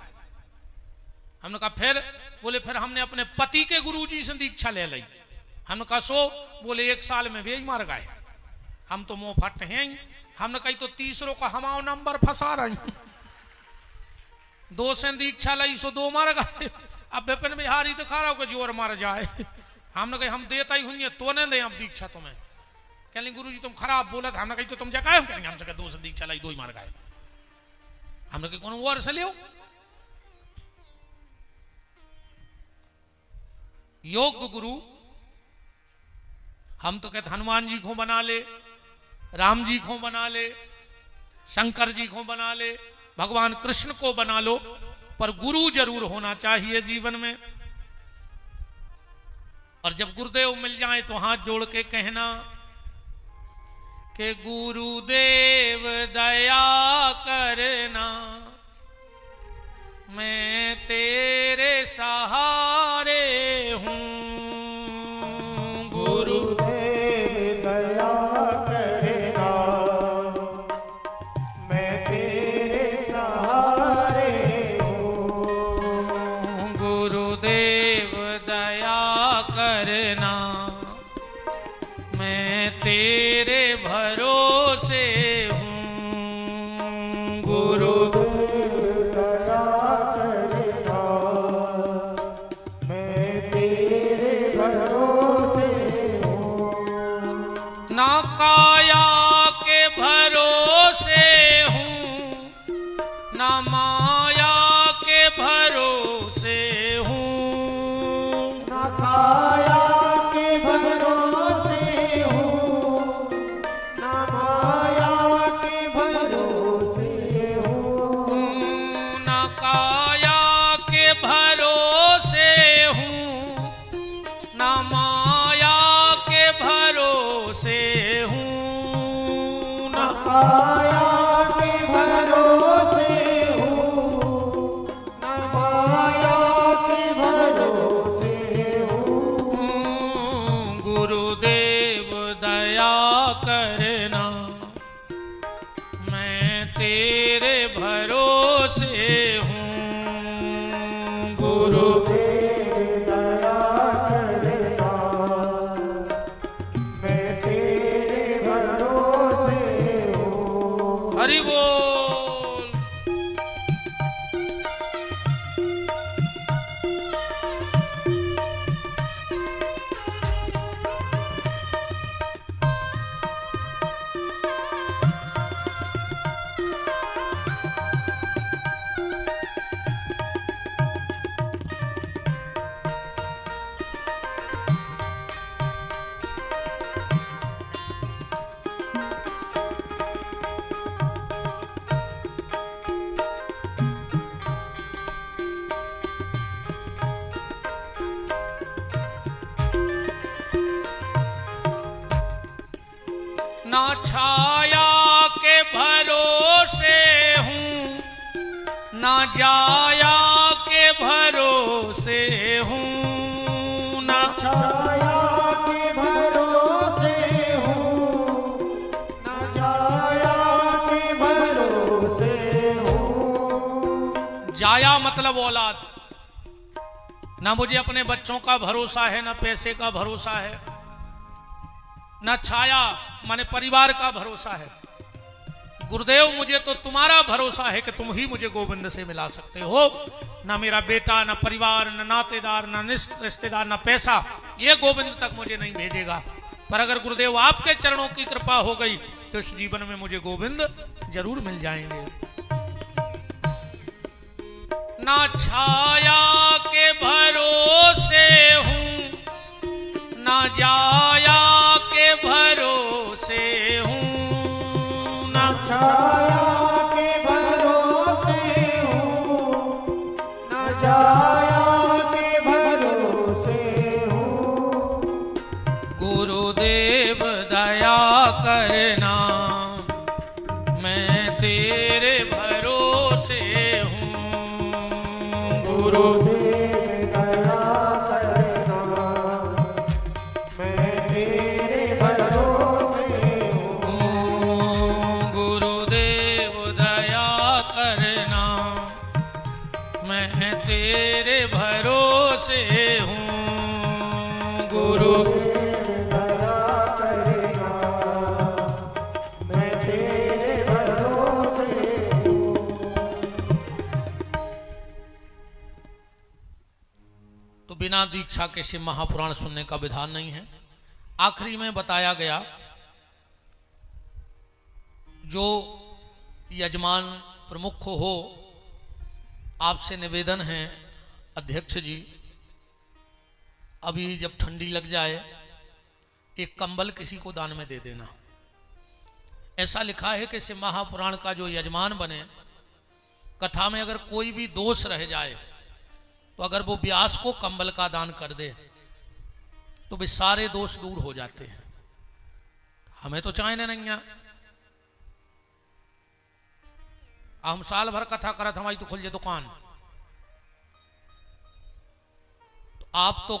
हमने कहा फिर? बोले फिर हमने अपने पति के गुरु जी से दीक्षा ले ली। हमने कहा सो? बोले 1 साल में भी मार गए। हम तो मुंह फट हैं। हमने कही तो तीसरों का हमारा नंबर फंसा रही। 2 से दीक्षा लाई सो 2 मार गए। अब विपिन बिहारी दिखा रहा हो कि जोर मार जाए। हमने कही हम देता ही हुई तो ने दे अब दीक्षा तुम्हें। कहली गुरु जी तुम खराब बोला था। हमने कही तो तुम क्या कायम करेंगे? हमसे 2 से दीक्षा लाई 2 ही मार गए। हमने कही कौन और से लियो? योग गुरु हम तो कहते हनुमान जी को बना ले, राम जी को बना ले, शंकर जी को बना ले, भगवान कृष्ण को बना लो, पर गुरु जरूर होना चाहिए जीवन में। और जब गुरुदेव मिल जाए तो हाथ जोड़ के कहना कि गुरुदेव दया करना, मैं तेरे सहारे हूं। गुरुदेव दया करना, मैं तेरे सहारे हूं। गुरुदेव दया करना, मैं तेरे भरोसे हूं। गुरुदेव दया करना, मैं तेरे भरोसे हूं। ना काया के भरोसे हूं, ना माया के भरोसे हूं। ना काया के भरोसे हूं, ना माया के भरोसे हूं। ना काया के भरोसे हूं, ना माया के भरोसे हूं। ना काया के भरोसे हूं, ना माया के भरोसे हूं। गुरुदेव दया करना, मैं तेरे भरोसे हूं। गुरुदेव दया करना, मैं तेरे भरोसे हूं। हरि बोल। ना छाया के भरोसे हूं, ना जाया के भरोसे हूं। ना छाया के भरोसे हूं, ना छाया के भरोसे हूं। जाया मतलब औलाद। ना मुझे अपने बच्चों का भरोसा है, ना पैसे का भरोसा है, ना छाया माने परिवार का भरोसा है। गुरुदेव मुझे तो तुम्हारा भरोसा है कि तुम ही मुझे गोविंद से मिला सकते हो। ना मेरा बेटा, ना परिवार, ना नातेदार, ना रिश्तेदार, ना पैसा, ये गोविंद तक मुझे नहीं भेजेगा। पर अगर गुरुदेव आपके चरणों की कृपा हो गई तो इस जीवन में मुझे गोविंद जरूर मिल जाएंगे। ना छाया के भरोसे हूं, ना जाया के भरोसे हूं। ना छाया के भरोसे हूं, ना जाया के भरोसे हूं। गुरुदेव करना, मैं तेरे भरोसे हूँ। गुरुदेव दया करना, मैं तेरे भरोसे हूँ। गुरुदेव दया करना, मैं तेरे भरोसे हूँ। गुरुदेव दया करना, मैं तेरे भरोसे हूँ। तो बिना दीक्षा के शिव महापुराण सुनने का विधान नहीं है। आखिरी में बताया गया, जो यजमान प्रमुख हो, आपसे निवेदन है अध्यक्ष जी, अभी जब ठंडी लग जाए एक कंबल किसी को दान में दे देना। ऐसा लिखा है कि शिव महापुराण का जो यजमान बने, कथा में अगर कोई भी दोष रह जाए तो अगर वो व्यास को कंबल का दान कर दे तो भी सारे दोष दूर हो जाते हैं। हमें तो चाहे नहीं है, हम साल भर कथा करत, हमारी तो खुल जाए दुकान। तो आप तो